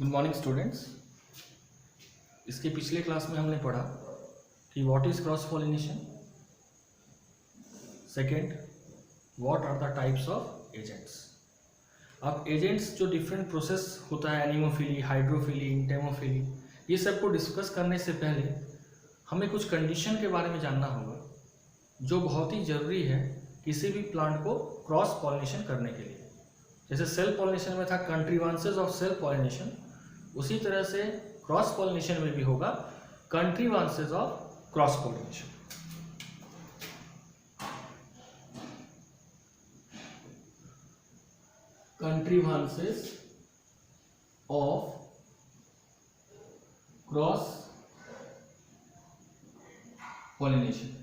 Good morning students. इसके पिछले class में हमने पढ़ा कि what is cross pollination, second what are the types of agents. अब एजेंट्स जो डिफरेंट प्रोसेस होता है, एनिमोफिली, हाइड्रोफिली, इंटेमोफिली, ये सब को डिस्कस करने से पहले हमें कुछ कंडीशन के बारे में जानना होगा जो बहुत ही ज़रूरी है किसी भी प्लांट को क्रॉस पॉलिनेशन करने के लिए। जैसे सेल्फ पॉलिनेशन में था कंट्रीवांसेस ऑफ सेल्फ पॉलिनेशन, उसी तरह से क्रॉस पॉलिनेशन में भी होगा contrivances of cross pollination. Contrivances of cross pollination.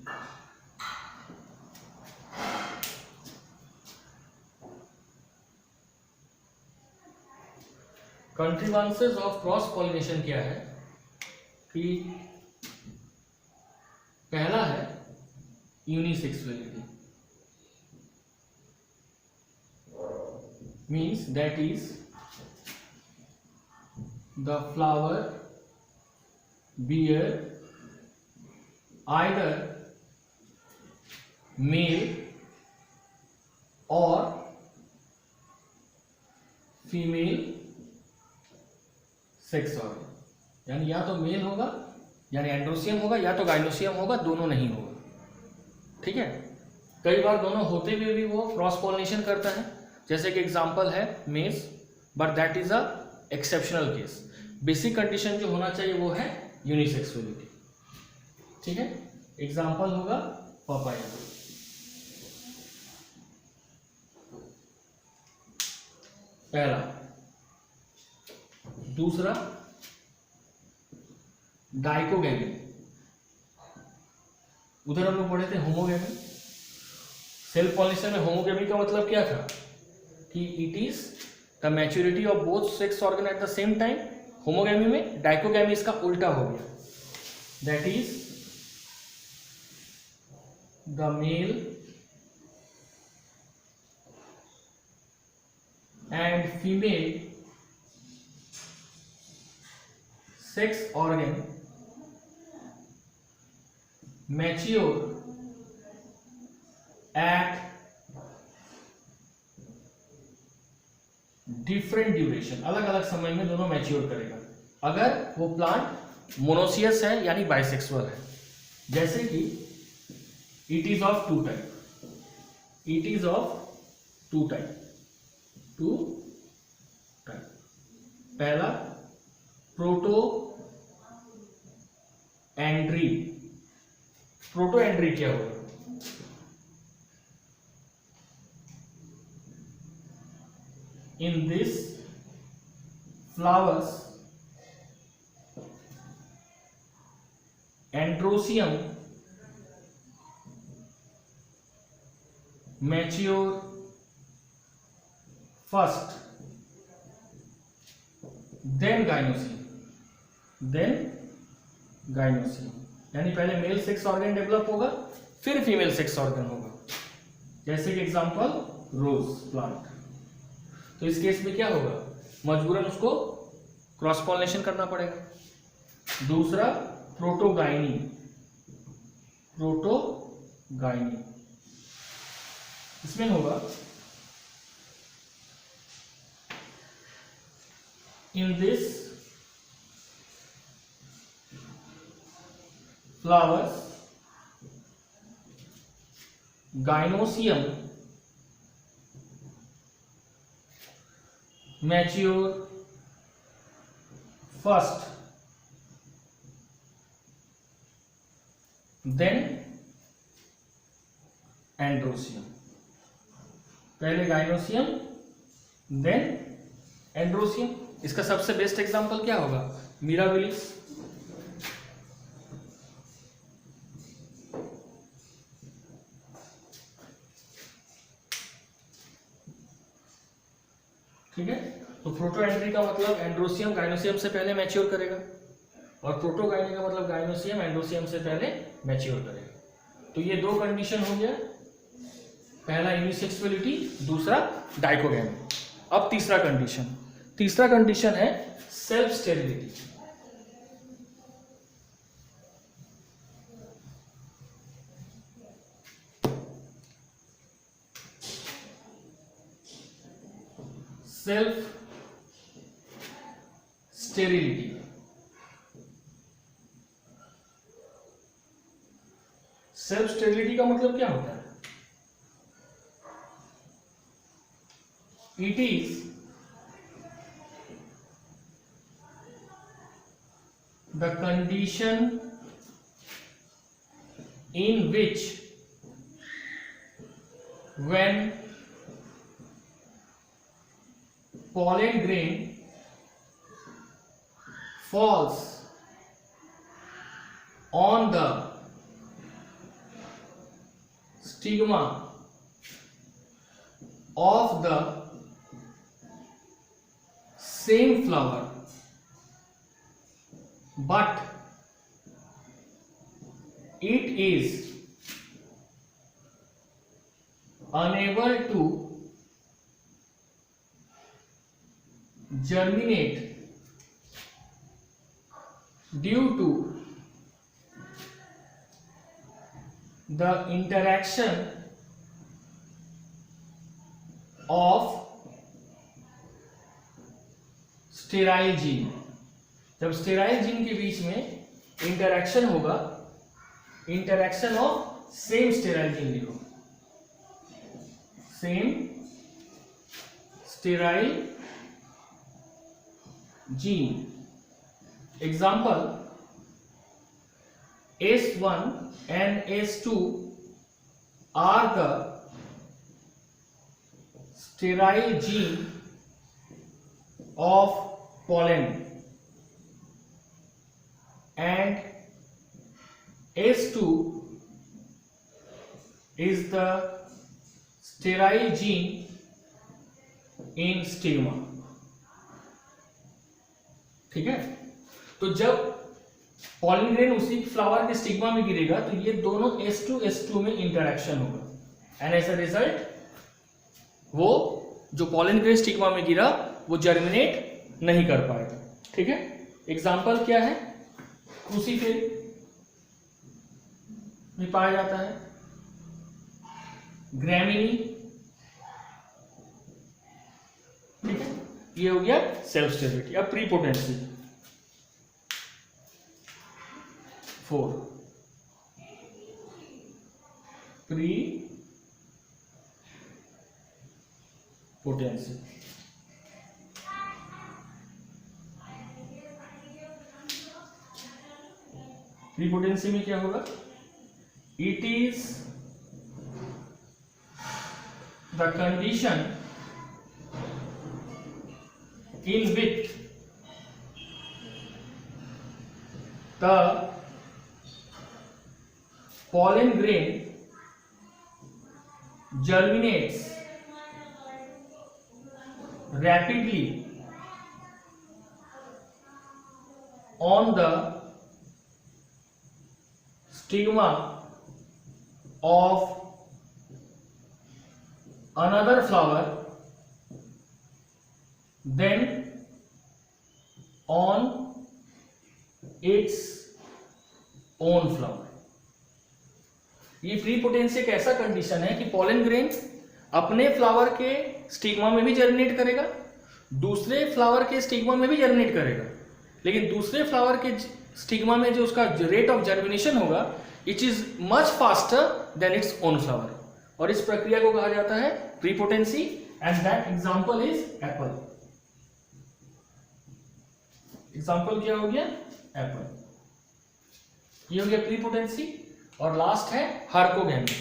Contrivances of cross pollination क्या है कि पहला है unisexuality, means that is the flower bear either male or female sex organ, यानी या तो मेल होगा यानी एंड्रोसियम होगा या तो गाइनोसियम होगा, दोनों नहीं होगा। ठीक है, कई बार दोनों होते हुए भी वो क्रॉस पॉलिनेशन करता है, जैसे कि एग्जांपल है मेज, but that is a exceptional case. Basic condition जो होना चाहिए वो है यूनिसेक्सुअलिटी। ठीक है, एग्जांपल होगा पपाया। पहला। दूसरा डाइकोगैमी, उधर हम लोग पढ़े थे होमोगैमी। सेल्फ पॉलिनेशन में होमोगैमी का मतलब क्या था कि it is the maturity of both sex organ at the same time. Homogamy में डाइकोगैमी इसका उल्टा हो गया, that is the male and female sex organ mature at different duration, अलग अलग समय में दोनों मैच्योर करेगा अगर वो प्लांट मोनोसियस है यानी बाइसेक्सुअल है। जैसे कि it is of two type, it is of two type, two type. पहला प्रोटो एंड्री। प्रोटो एंड्री क्या होगा? In this flowers androsium mature first, then gynosium, then gynosium, यानी पहले मेल सेक्स ऑर्गन डेवलप होगा फिर फीमेल सेक्स ऑर्गन होगा। जैसे कि एग्जांपल रोज प्लांट। तो इस केस में क्या होगा, मजबूरन उसको क्रॉस पॉलिनेशन करना पड़ेगा। दूसरा प्रोटोगाइनी, प्रोटोगाइनी इसमें होगा in this flowers gynoecium mature first, then androsium। पहले गाइनोसियम देन एंड्रोसियम। इसका सबसे बेस्ट एग्जांपल क्या होगा? मिराबिलिस। ठीक है, तो प्रोटो एंड्री का मतलब एंड्रोसियम गाइनोसियम से पहले मैच्योर करेगा और प्रोटोगाइनी का मतलब गाइनोसियम एंड्रोसियम से पहले मैच्योर करेगा। तो ये दो कंडीशन हो गया, पहला यूनिसेक्सुअलिटी, दूसरा डाइकोगैमी। अब तीसरा कंडीशन, तीसरा कंडीशन है self sterility. Self sterility, self sterility का मतलब क्या होता है? It is the condition in which when pollen grain falls on the stigma of the same flower but it is unable to germinate due to the interaction of sterile gene। जब sterile gene के बीच में interaction होगा, interaction of same sterile gene लिखो, same sterile gene. Example S1 and S2 are the sterile gene of pollen and S2 is the sterile gene in stigma। ठीक है, तो जब पॉलन ग्रेन उसी फ्लावर के स्टिग्मा में गिरेगा तो ये दोनों S2 में इंटरेक्शन होगा एंड एज अ रिजल्ट वो जो पॉलन ग्रेन स्टिग्मा में गिरा वो जर्मिनेट नहीं कर पाएगा। ठीक है, एग्जाम्पल क्या है? क्रूसीफेरी में पाया जाता है, ग्रैमिनी। ठीक है, ये हो गया सेल्फ स्टेरिलिटी। अब प्रीपोटेंसी 4, प्रीपोटेंसी। प्रीपोटेंसी में क्या होगा? It is the condition in which the pollen grain germinates rapidly on the stigma of another flower then on its own flower। ये प्रीपोटेंसी एक ऐसा कंडीशन है कि पॉलन ग्रेन अपने फ्लावर के स्टिग्मा में भी जर्मिनेट करेगा, दूसरे फ्लावर के स्टिग्मा में भी जर्मिनेट करेगा, लेकिन दूसरे फ्लावर के स्टिग्मा में जो उसका रेट ऑफ जर्मिनेशन होगा it is much faster than its own flower, और इस प्रक्रिया को कहा जाता है prepotency and that example is Apple. Example क्या हो गया? एप्पल। ये हो गया प्रीपोटेंसी। और लास्ट है हार्कोगैमी।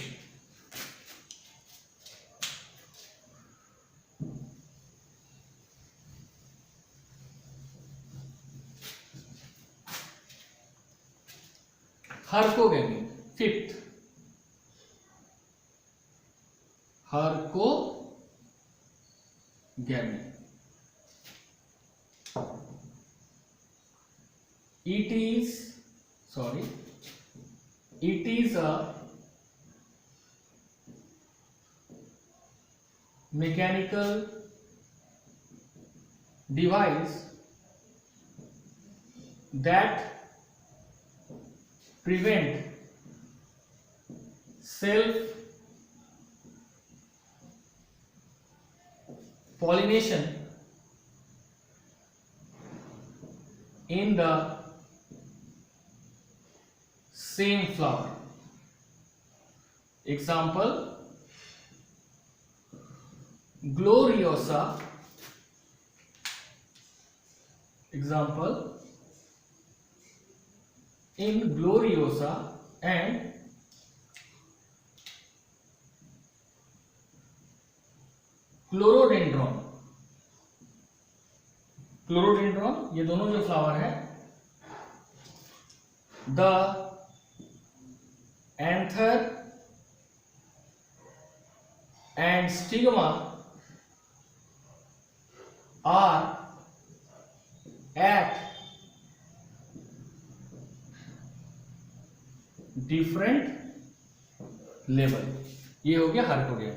हार्कोगैमी 5th, हार्कोगैमी। It is a mechanical device that prevent self pollination in the same flower. Example, gloriosa. Example, in gloriosa and क्लोरोडेंड्रॉन. क्लोरोडेंड्रॉन ये दोनों जो फ्लावर है, the anther and stigma are at different level. ये हो गया herkogamy,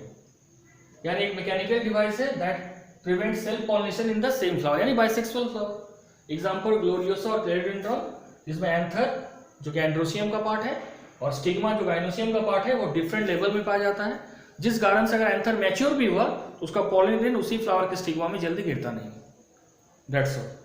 यानी एक मैकेनिकल डिवाइस है that prevent self pollination in the same flower, यानी बाइसेक्सुअल फ्लावर. एग्जांपल ग्लोरियोसा और क्लोरोडेंड्रॉन, जिसमें एंथर जो कि एंड्रोसियम का पार्ट है और स्टिग्मा जो गाइनोसियम का पार्ट है वो डिफरेंट लेवल में पाया जाता है, जिस कारण से अगर एंथर मैच्योर भी हुआ तो उसका पॉलिन ग्रेन उसी फ्लावर के स्टिग्मा में जल्दी गिरता नहीं. That's all.